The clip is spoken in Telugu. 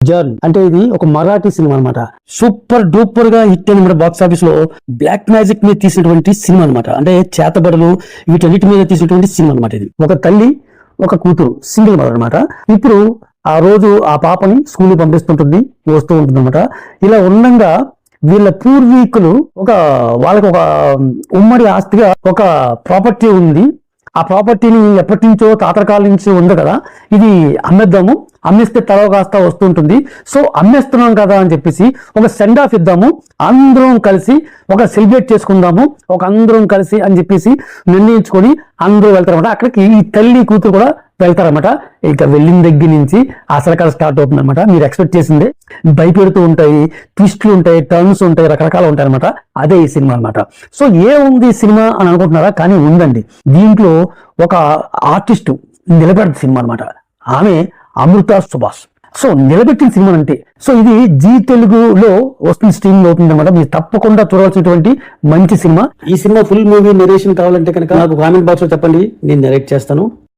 జర్న్ అంటే ఇది ఒక మరాఠీ సినిమా అనమాట. సూపర్ డూపర్ గా హిట్ అయిన బాక్స్ ఆఫీస్ లో బ్లాక్ మ్యాజిక్ మీద తీసినటువంటి సినిమా అనమాట. అంటే చేతబడులు వీటన్నిటి మీద తీసినటువంటి సినిమా అనమాట. ఇది ఒక తల్లి ఒక కూతురు సింగిల్ మదర్ అనమాట. ఇప్పుడు ఆ రోజు ఆ పాపని స్కూల్ పంపిస్తుంటుంది, వస్తూ ఉంటుంది అనమాట. ఇలా ఉండగా వీళ్ళ పూర్వీకులు వాళ్ళకి ఒక ఉమ్మడి ఆస్తిగా ఒక ప్రాపర్టీ ఉంది. ఆ ప్రాపర్టీని ఎప్పటి నుంచో తాతకాల నుంచి ఉంది కదా, ఇది అమ్మేద్దాము, అమ్మేస్తే తలవ కాస్త వస్తుంటుంది, సో అమ్మేస్తున్నాం కదా అని చెప్పేసి ఒక సెండ్ ఆఫ్ ఇద్దాము, అందరం కలిసి ఒక సెలబ్రేట్ చేసుకుందాము, అందరం కలిసి అని చెప్పేసి నిర్ణయించుకొని అందరూ వెళ్తారన్నమాట. అక్కడికి ఈ తల్లి కూతురు కూడా వెళ్తారన్నమాట. ఇక వెళ్ళిన దగ్గర నుంచి అసలు కథ స్టార్ట్ అవుతుంది అనమాట. మీరు ఎక్స్పెక్ట్ చేసిందే, భయపెడుతూ ఉంటాయి, ట్విస్ట్లు ఉంటాయి, టర్న్స్ ఉంటాయి, రకరకాలు ఉంటాయి అనమాట. అదే ఈ సినిమా అనమాట. సో ఏముంది సినిమా అని అనుకుంటున్నారా? కానీ ఉందండి. దీంట్లో ఒక ఆర్టిస్టు నిలబెడత సినిమా అనమాట. ఆమె అమృత సుభాష్. సో నిలబెట్టిన సినిమా అంటే, సో ఇది జీ తెలుగులో వస్తుంది, స్ట్రీమింగ్ అవుతుంది అనమాట. మీరు తప్పకుండా చూడాల్సినటువంటి మంచి సినిమా. ఈ సినిమా ఫుల్ మూవీ నెరేషన్ కావాలంటే కనుక నాకు కామెంట్ బాక్స్ లో చెప్పండి, నేను నెరేట్ చేస్తాను.